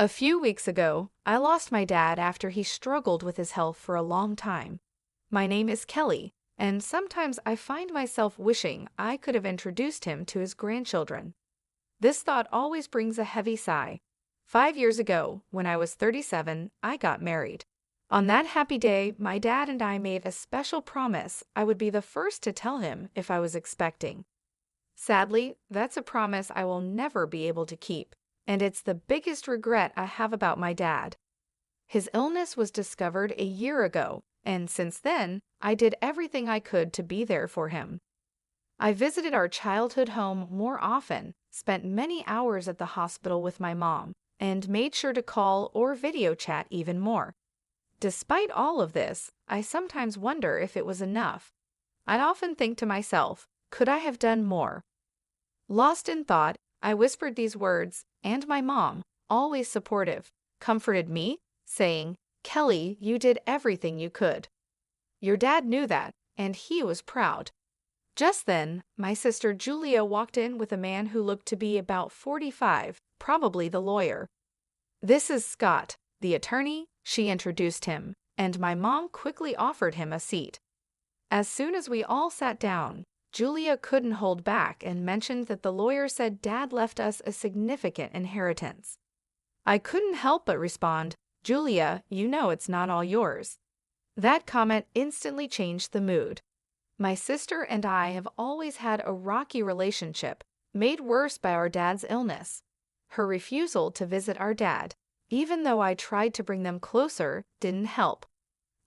A few weeks ago, I lost my dad after he struggled with his health for a long time. My name is Kelly, and sometimes I find myself wishing I could have introduced him to his grandchildren. This thought always brings a heavy sigh. 5 years ago, when I was 37, I got married. On that happy day, my dad and I made a special promise I would be the first to tell him if I was expecting. Sadly, that's a promise I will never be able to keep, and it's the biggest regret I have about my dad. His illness was discovered a year ago, and since then, I did everything I could to be there for him. I visited our childhood home more often, spent many hours at the hospital with my mom, and made sure to call or video chat even more. Despite all of this, I sometimes wonder if it was enough. I often think to myself, could I have done more? Lost in thought, I whispered these words, and my mom, always supportive, comforted me, saying, "Kelly, you did everything you could. Your dad knew that, and he was proud." Just then, my sister Julia walked in with a man who looked to be about 45, probably the lawyer. "This is Scott, the attorney," she introduced him, and my mom quickly offered him a seat. As soon as we all sat down, Julia couldn't hold back and mentioned that the lawyer said Dad left us a significant inheritance. I couldn't help but respond, "Julia, you know it's not all yours." That comment instantly changed the mood. My sister and I have always had a rocky relationship, made worse by our dad's illness. Her refusal to visit our dad, even though I tried to bring them closer, didn't help.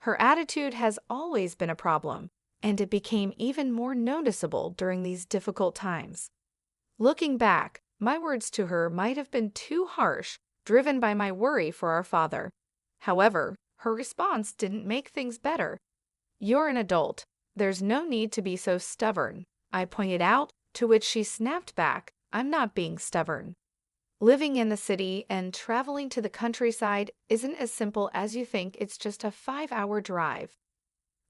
Her attitude has always been a problem, and it became even more noticeable during these difficult times. Looking back, my words to her might have been too harsh, driven by my worry for our father. However, her response didn't make things better. "You're an adult. There's no need to be so stubborn," I pointed out, to which she snapped back, "I'm not being stubborn. Living in the city and traveling to the countryside isn't as simple as you think. It's just a 5-hour drive."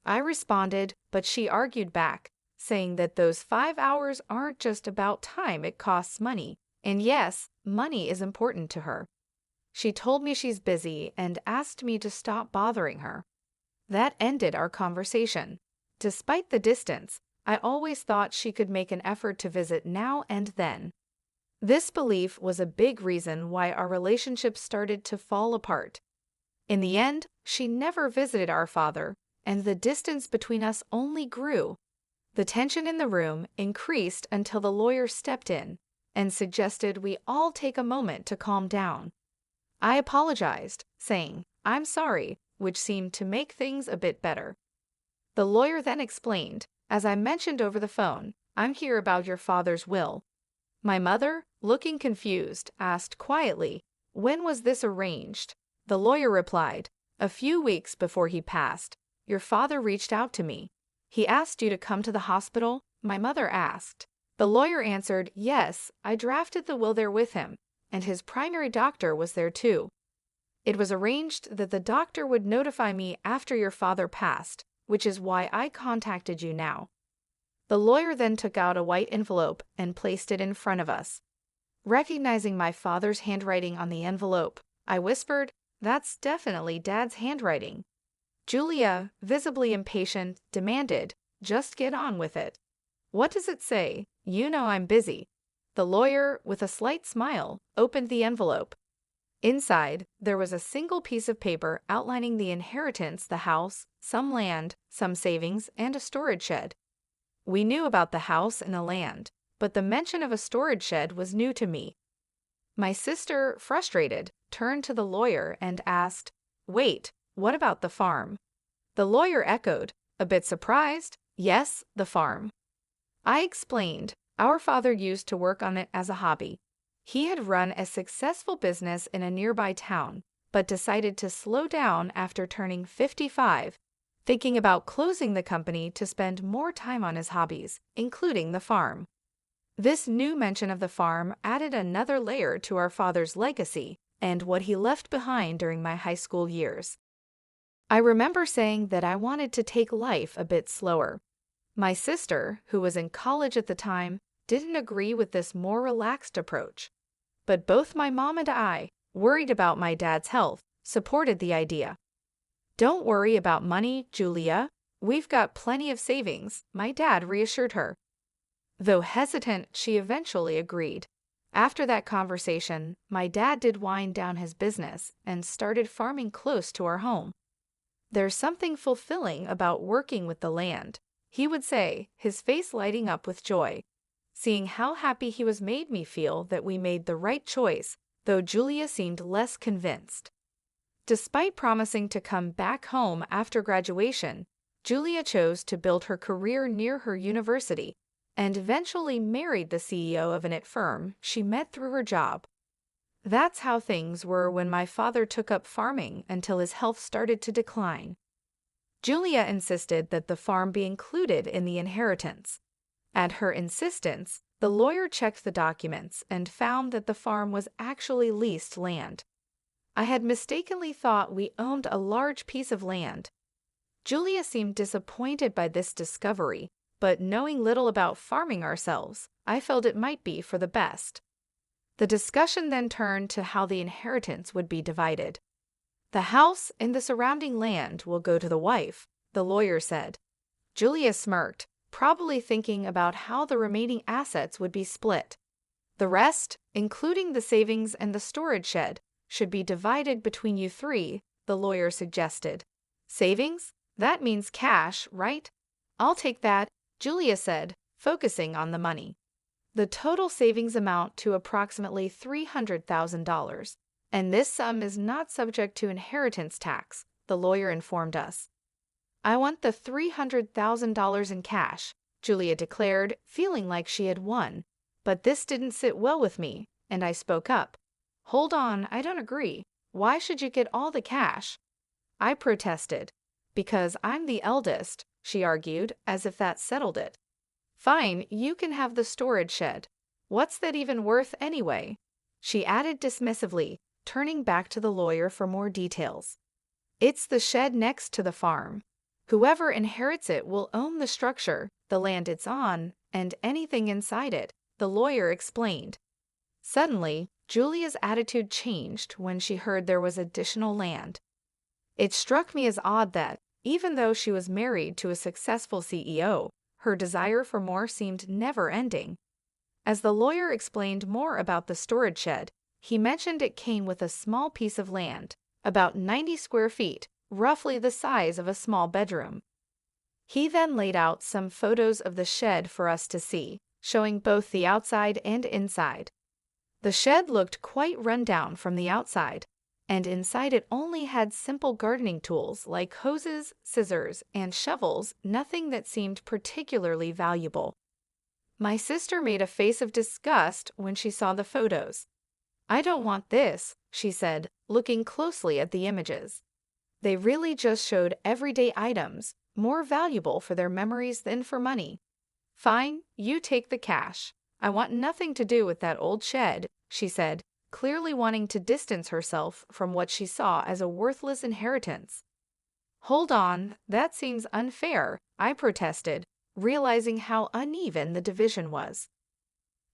I responded, but she argued back, saying that those 5 hours aren't just about time, it costs money. And yes, money is important to her. She told me she's busy and asked me to stop bothering her. That ended our conversation. Despite the distance, I always thought she could make an effort to visit now and then. This belief was a big reason why our relationship started to fall apart. In the end, she never visited our father, and the distance between us only grew. The tension in the room increased until the lawyer stepped in and suggested we all take a moment to calm down. I apologized, saying, "I'm sorry," which seemed to make things a bit better. The lawyer then explained, "As I mentioned over the phone, I'm here about your father's will." My mother, looking confused, asked quietly, "When was this arranged?" The lawyer replied, "A few weeks before he passed. Your father reached out to me. He asked you to come to the hospital?" My mother asked. The lawyer answered, "Yes, I drafted the will there with him, and his primary doctor was there too. It was arranged that the doctor would notify me after your father passed, which is why I contacted you now." The lawyer then took out a white envelope and placed it in front of us. Recognizing my father's handwriting on the envelope, I whispered, "That's definitely Dad's handwriting." Julia, visibly impatient, demanded, "Just get on with it." "What does it say? You know I'm busy." The lawyer, with a slight smile, opened the envelope. Inside, there was a single piece of paper outlining the inheritance, the house, some land, some savings, and a storage shed. We knew about the house and the land, but the mention of a storage shed was new to me. My sister, frustrated, turned to the lawyer and asked, "Wait, what about the farm?" The lawyer echoed, a bit surprised, "Yes, the farm." I explained, our father used to work on it as a hobby. He had run a successful business in a nearby town, but decided to slow down after turning 55, thinking about closing the company to spend more time on his hobbies, including the farm. This new mention of the farm added another layer to our father's legacy and what he left behind during my high school years. I remember saying that I wanted to take life a bit slower. My sister, who was in college at the time, didn't agree with this more relaxed approach. But both my mom and I, worried about my dad's health, supported the idea. "Don't worry about money, Julia. We've got plenty of savings," my dad reassured her. Though hesitant, she eventually agreed. After that conversation, my dad did wind down his business and started farming close to our home. "There's something fulfilling about working with the land," he would say, his face lighting up with joy. Seeing how happy he was made me feel that we made the right choice, though Julia seemed less convinced. Despite promising to come back home after graduation, Julia chose to build her career near her university and eventually married the CEO of an IT firm she met through her job. That's how things were when my father took up farming until his health started to decline. Julia insisted that the farm be included in the inheritance. At her insistence, the lawyer checked the documents and found that the farm was actually leased land. I had mistakenly thought we owned a large piece of land. Julia seemed disappointed by this discovery, but knowing little about farming ourselves, I felt it might be for the best. The discussion then turned to how the inheritance would be divided. "The house and the surrounding land will go to the wife," the lawyer said. Julia smirked, probably thinking about how the remaining assets would be split. "The rest, including the savings and the storage shed, should be divided between you three," the lawyer suggested. "Savings? That means cash, right?" "I'll take that," Julia said, focusing on the money. "The total savings amount to approximately $300,000, and this sum is not subject to inheritance tax," the lawyer informed us. "I want the $300,000 in cash," Julia declared, feeling like she had won. But this didn't sit well with me, and I spoke up. "Hold on, I don't agree. Why should you get all the cash?" I protested. "Because I'm the eldest," she argued, as if that settled it. "Fine, you can have the storage shed. What's that even worth anyway?" she added dismissively, turning back to the lawyer for more details. "It's the shed next to the farm. Whoever inherits it will own the structure, the land it's on, and anything inside it," the lawyer explained. Suddenly, Julia's attitude changed when she heard there was additional land. It struck me as odd that, even though she was married to a successful CEO, her desire for more seemed never-ending. As the lawyer explained more about the storage shed, he mentioned it came with a small piece of land, about 90 square feet, roughly the size of a small bedroom. He then laid out some photos of the shed for us to see, showing both the outside and inside. The shed looked quite run down from the outside, and inside it only had simple gardening tools like hoses, scissors, and shovels, nothing that seemed particularly valuable. My sister made a face of disgust when she saw the photos. "I don't want this," she said, looking closely at the images. They really just showed everyday items, more valuable for their memories than for money. "Fine, you take the cash. I want nothing to do with that old shed," she said, clearly wanting to distance herself from what she saw as a worthless inheritance. "Hold on, that seems unfair," I protested, realizing how uneven the division was.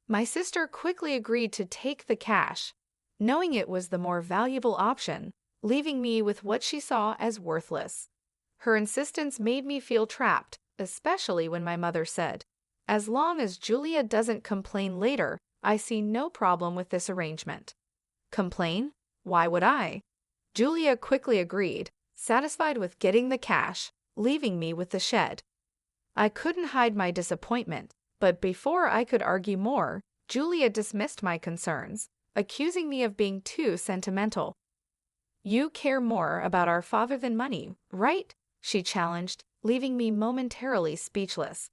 My sister quickly agreed to take the cash, knowing it was the more valuable option, leaving me with what she saw as worthless. Her insistence made me feel trapped, especially when my mother said, "As long as Julia doesn't complain later, I see no problem with this arrangement." Complain? Why would I? Julia quickly agreed, satisfied with getting the cash, leaving me with the shed. I couldn't hide my disappointment, but before I could argue more, Julia dismissed my concerns, accusing me of being too sentimental. "You care more about our father than money, right?" she challenged, leaving me momentarily speechless.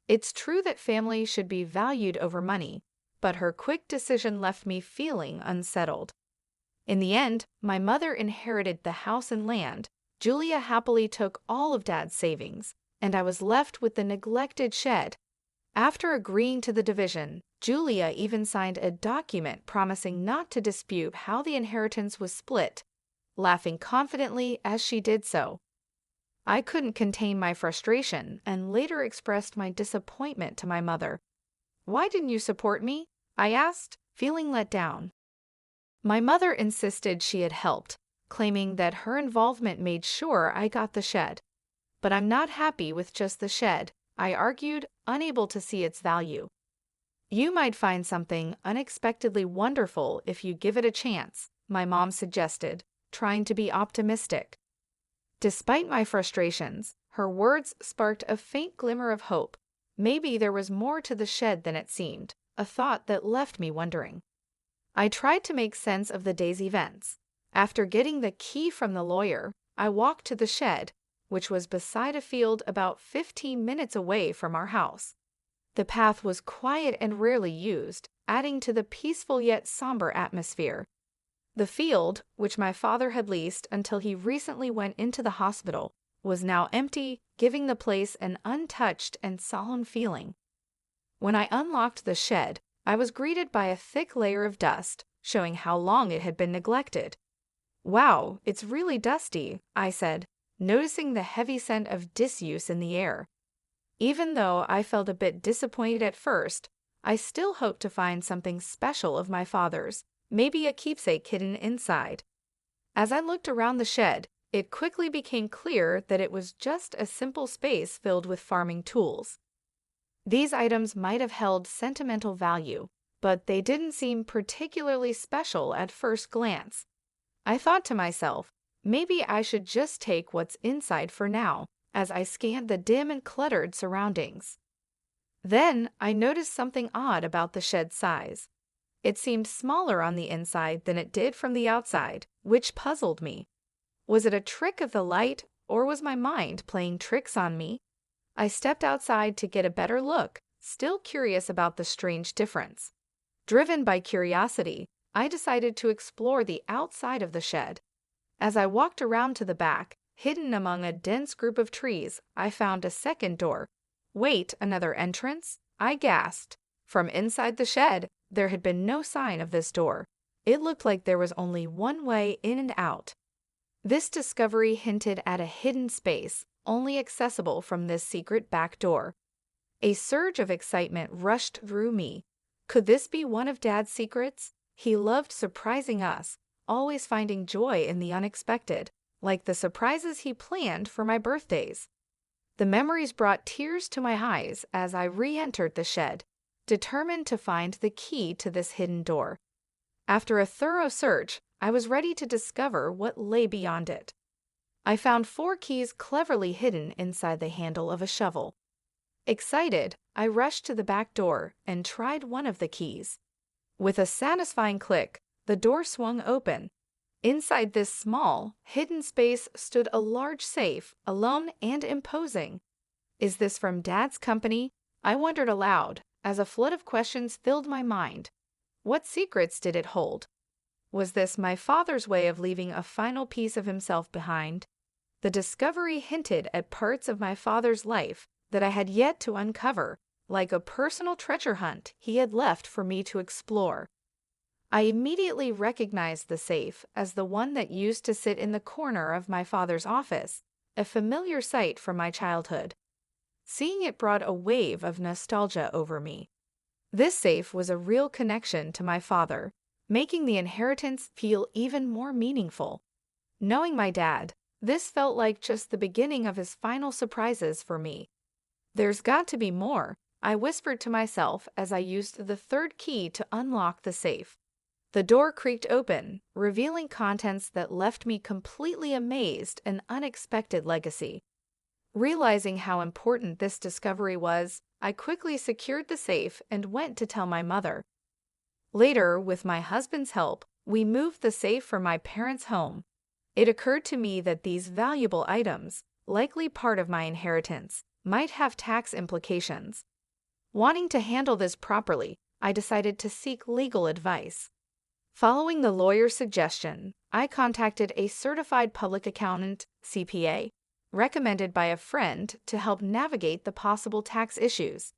It's true that family should be valued over money, but her quick decision left me feeling unsettled. In the end, my mother inherited the house and land, Julia happily took all of Dad's savings, and I was left with the neglected shed. After agreeing to the division, Julia even signed a document promising not to dispute how the inheritance was split, laughing confidently as she did so. I couldn't contain my frustration and later expressed my disappointment to my mother. "Why didn't you support me?" I asked, feeling let down. My mother insisted she had helped, claiming that her involvement made sure I got the shed. But I'm not happy with just the shed, I argued, unable to see its value. You might find something unexpectedly wonderful if you give it a chance, my mom suggested, trying to be optimistic. Despite my frustrations, her words sparked a faint glimmer of hope. Maybe there was more to the shed than it seemed, a thought that left me wondering. I tried to make sense of the day's events. After getting the key from the lawyer, I walked to the shed, which was beside a field about 15 minutes away from our house. The path was quiet and rarely used, adding to the peaceful yet somber atmosphere. The field, which my father had leased until he recently went into the hospital, was now empty, giving the place an untouched and solemn feeling. When I unlocked the shed, I was greeted by a thick layer of dust, showing how long it had been neglected. "Wow, it's really dusty," I said, noticing the heavy scent of disuse in the air. Even though I felt a bit disappointed at first, I still hoped to find something special of my father's, maybe a keepsake hidden inside. As I looked around the shed, it quickly became clear that it was just a simple space filled with farming tools. These items might have held sentimental value, but they didn't seem particularly special at first glance. I thought to myself, maybe I should just take what's inside for now, as I scanned the dim and cluttered surroundings. Then I noticed something odd about the shed's size. It seemed smaller on the inside than it did from the outside, which puzzled me. Was it a trick of the light, or was my mind playing tricks on me? I stepped outside to get a better look, still curious about the strange difference. Driven by curiosity, I decided to explore the outside of the shed. As I walked around to the back, hidden among a dense group of trees, I found a second door. "Wait, another entrance?" I gasped. From inside the shed, there had been no sign of this door. It looked like there was only one way in and out. This discovery hinted at a hidden space, only accessible from this secret back door. A surge of excitement rushed through me. Could this be one of Dad's secrets? He loved surprising us, always finding joy in the unexpected, like the surprises he planned for my birthdays. The memories brought tears to my eyes as I re-entered the shed, determined to find the key to this hidden door. After a thorough search, I was ready to discover what lay beyond it. I found 4 keys cleverly hidden inside the handle of a shovel. Excited, I rushed to the back door and tried one of the keys. With a satisfying click, the door swung open. Inside this small, hidden space stood a large safe, alone and imposing. Is this from Dad's company? I wondered aloud, as a flood of questions filled my mind. What secrets did it hold? Was this my father's way of leaving a final piece of himself behind? The discovery hinted at parts of my father's life that I had yet to uncover, like a personal treasure hunt he had left for me to explore. I immediately recognized the safe as the one that used to sit in the corner of my father's office, a familiar sight from my childhood. Seeing it brought a wave of nostalgia over me. This safe was a real connection to my father, making the inheritance feel even more meaningful. Knowing my dad, this felt like just the beginning of his final surprises for me. "There's got to be more," I whispered to myself as I used the 3rd key to unlock the safe. The door creaked open, revealing contents that left me completely amazed, an unexpected legacy. Realizing how important this discovery was, I quickly secured the safe and went to tell my mother. Later, with my husband's help, we moved the safe from my parents' home. It occurred to me that these valuable items, likely part of my inheritance, might have tax implications. Wanting to handle this properly, I decided to seek legal advice. Following the lawyer's suggestion, I contacted a certified public accountant, CPA, recommended by a friend to help navigate the possible tax issues.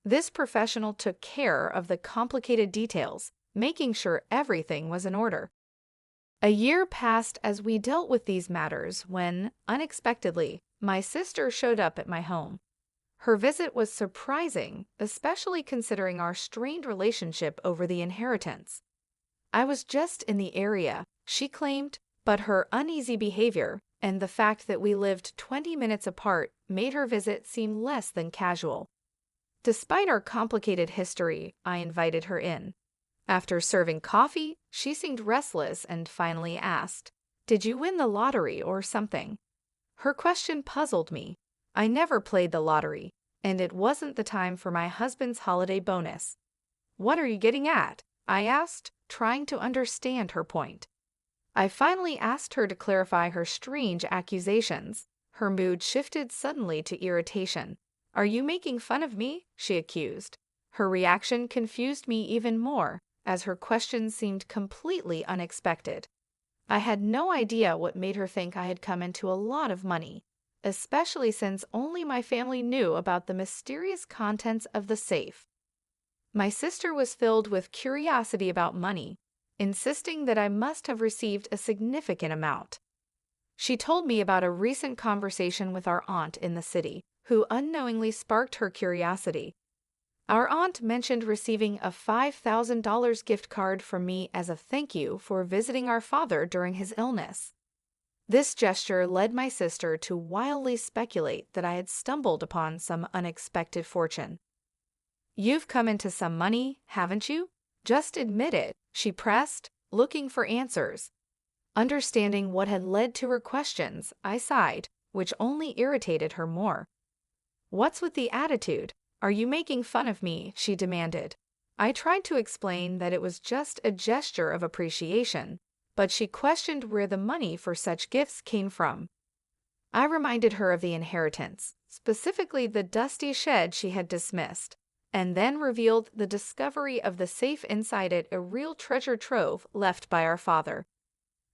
This professional took care of the complicated details, making sure everything was in order. A year passed as we dealt with these matters when, unexpectedly, my sister showed up at my home. Her visit was surprising, especially considering our strained relationship over the inheritance. I was just in the area, she claimed, but her uneasy behavior and the fact that we lived 20 minutes apart made her visit seem less than casual. Despite our complicated history, I invited her in. After serving coffee, she seemed restless and finally asked, "Did you win the lottery or something?" Her question puzzled me. I never played the lottery, and it wasn't the time for my husband's holiday bonus. "What are you getting at?" I asked, trying to understand her point. I finally asked her to clarify her strange accusations. Her mood shifted suddenly to irritation. "Are you making fun of me?" she accused. Her reaction confused me even more, as her question seemed completely unexpected. I had no idea what made her think I had come into a lot of money, especially since only my family knew about the mysterious contents of the safe. My sister was filled with curiosity about money, insisting that I must have received a significant amount. She told me about a recent conversation with our aunt in the city, who unknowingly sparked her curiosity. Our aunt mentioned receiving a $5,000 gift card from me as a thank you for visiting our father during his illness. This gesture led my sister to wildly speculate that I had stumbled upon some unexpected fortune. "You've come into some money, haven't you? Just admit it," she pressed, looking for answers. Understanding what had led to her questions, I sighed, which only irritated her more. "What's with the attitude? Are you making fun of me?" she demanded. I tried to explain that it was just a gesture of appreciation, but she questioned where the money for such gifts came from. I reminded her of the inheritance, specifically the dusty shed she had dismissed, and then revealed the discovery of the safe inside it, a real treasure trove left by our father.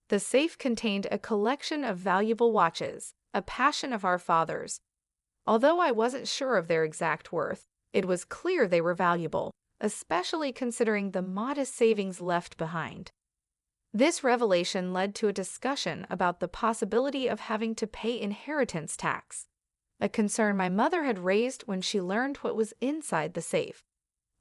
The safe contained a collection of valuable watches, a passion of our father's. Although I wasn't sure of their exact worth, it was clear they were valuable, especially considering the modest savings left behind. This revelation led to a discussion about the possibility of having to pay inheritance tax, a concern my mother had raised when she learned what was inside the safe.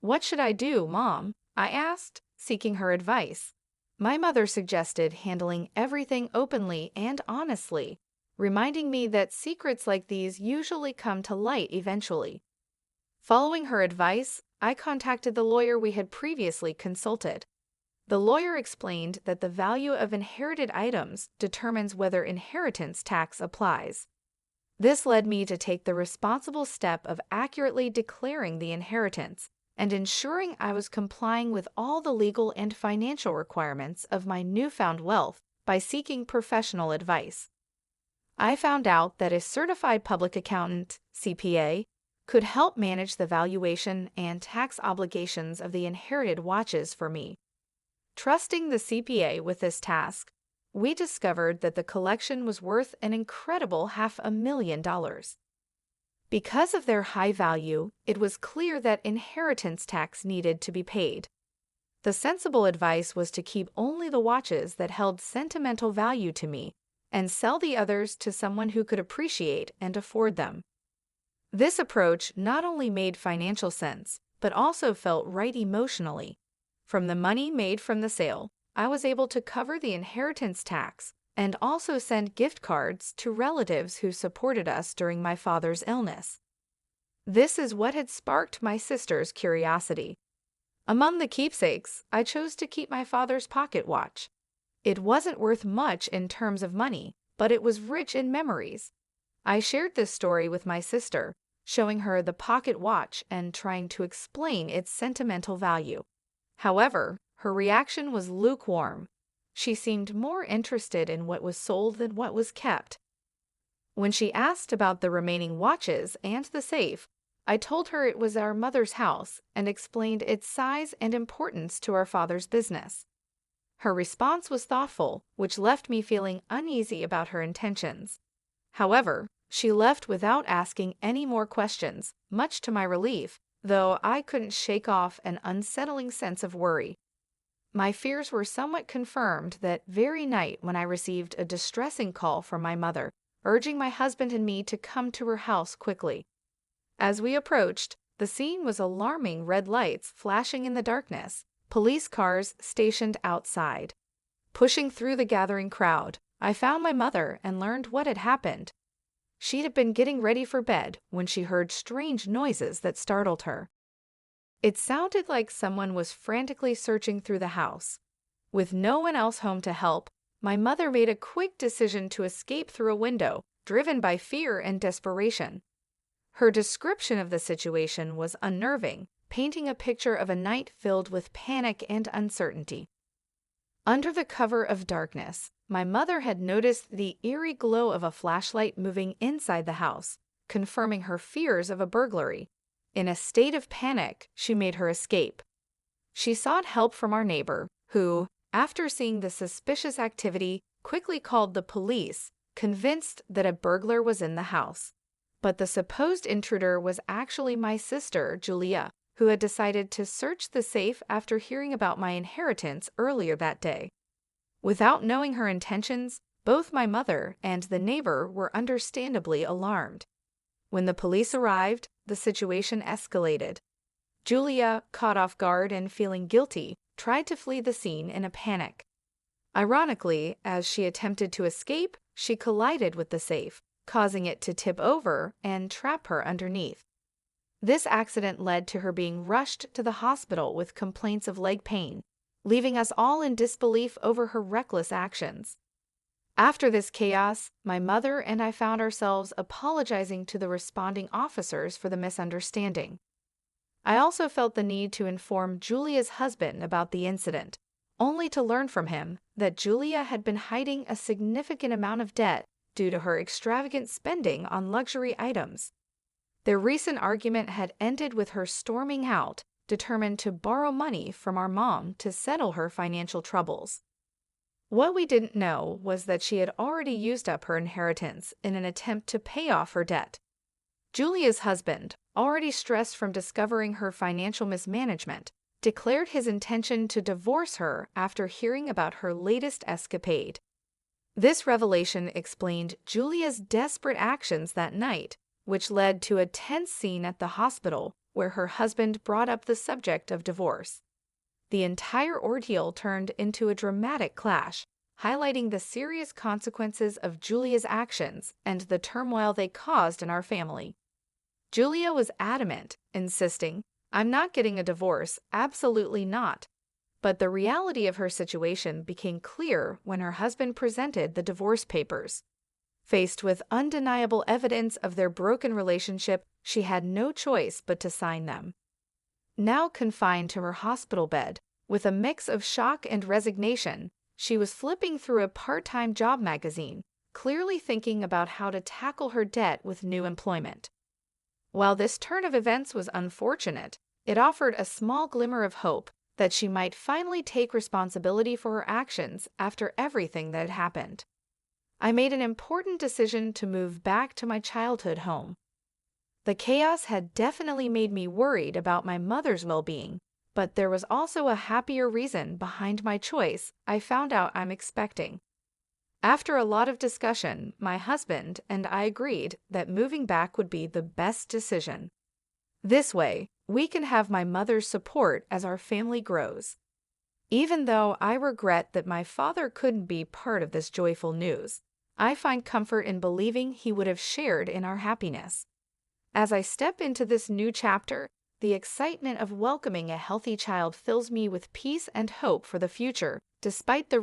"What should I do, Mom?" I asked, seeking her advice. My mother suggested handling everything openly and honestly, reminding me that secrets like these usually come to light eventually. Following her advice, I contacted the lawyer we had previously consulted. The lawyer explained that the value of inherited items determines whether inheritance tax applies. This led me to take the responsible step of accurately declaring the inheritance and ensuring I was complying with all the legal and financial requirements of my newfound wealth by seeking professional advice. I found out that a certified public accountant, CPA, could help manage the valuation and tax obligations of the inherited watches for me. Trusting the CPA with this task, we discovered that the collection was worth an incredible $500,000. Because of their high value, it was clear that inheritance tax needed to be paid. The sensible advice was to keep only the watches that held sentimental value to me and sell the others to someone who could appreciate and afford them. This approach not only made financial sense, but also felt right emotionally. From the money made from the sale, I was able to cover the inheritance tax and also send gift cards to relatives who supported us during my father's illness. This is what had sparked my sister's curiosity. Among the keepsakes, I chose to keep my father's pocket watch. It wasn't worth much in terms of money, but it was rich in memories. I shared this story with my sister, showing her the pocket watch and trying to explain its sentimental value. However, her reaction was lukewarm. She seemed more interested in what was sold than what was kept. When she asked about the remaining watches and the safe, I told her it was our mother's house and explained its size and importance to our father's business. Her response was thoughtful, which left me feeling uneasy about her intentions. However, she left without asking any more questions, much to my relief, though I couldn't shake off an unsettling sense of worry. My fears were somewhat confirmed that very night when I received a distressing call from my mother, urging my husband and me to come to her house quickly. As we approached, the scene was alarming: red lights flashing in the darkness, police cars stationed outside. Pushing through the gathering crowd, I found my mother and learned what had happened. She had been getting ready for bed when she heard strange noises that startled her. It sounded like someone was frantically searching through the house. With no one else home to help, my mother made a quick decision to escape through a window, driven by fear and desperation. Her description of the situation was unnerving, painting a picture of a night filled with panic and uncertainty. Under the cover of darkness, my mother had noticed the eerie glow of a flashlight moving inside the house, confirming her fears of a burglary. In a state of panic, she made her escape. She sought help from our neighbor, who, after seeing the suspicious activity, quickly called the police, convinced that a burglar was in the house. But the supposed intruder was actually my sister, Julia, who had decided to search the safe after hearing about my inheritance earlier that day. Without knowing her intentions, both my mother and the neighbor were understandably alarmed. When the police arrived, the situation escalated. Julia, caught off guard and feeling guilty, tried to flee the scene in a panic. Ironically, as she attempted to escape, she collided with the safe, causing it to tip over and trap her underneath. This accident led to her being rushed to the hospital with complaints of leg pain, leaving us all in disbelief over her reckless actions. After this chaos, my mother and I found ourselves apologizing to the responding officers for the misunderstanding. I also felt the need to inform Julia's husband about the incident, only to learn from him that Julia had been hiding a significant amount of debt due to her extravagant spending on luxury items. Their recent argument had ended with her storming out, determined to borrow money from our mom to settle her financial troubles. What we didn't know was that she had already used up her inheritance in an attempt to pay off her debt. Julia's husband, already stressed from discovering her financial mismanagement, declared his intention to divorce her after hearing about her latest escapade. This revelation explained Julia's desperate actions that night, which led to a tense scene at the hospital where her husband brought up the subject of divorce. The entire ordeal turned into a dramatic clash, highlighting the serious consequences of Julia's actions and the turmoil they caused in our family. Julia was adamant, insisting, "I'm not getting a divorce, absolutely not." But the reality of her situation became clear when her husband presented the divorce papers. Faced with undeniable evidence of their broken relationship, she had no choice but to sign them. Now confined to her hospital bed, with a mix of shock and resignation, she was flipping through a part-time job magazine, clearly thinking about how to tackle her debt with new employment. While this turn of events was unfortunate, it offered a small glimmer of hope that she might finally take responsibility for her actions after everything that had happened. I made an important decision to move back to my childhood home. The chaos had definitely made me worried about my mother's well-being, but there was also a happier reason behind my choice I found out I'm expecting. After a lot of discussion, my husband and I agreed that moving back would be the best decision. This way, we can have my mother's support as our family grows. Even though I regret that my father couldn't be part of this joyful news, I find comfort in believing he would have shared in our happiness. As I step into this new chapter, the excitement of welcoming a healthy child fills me with peace and hope for the future, despite the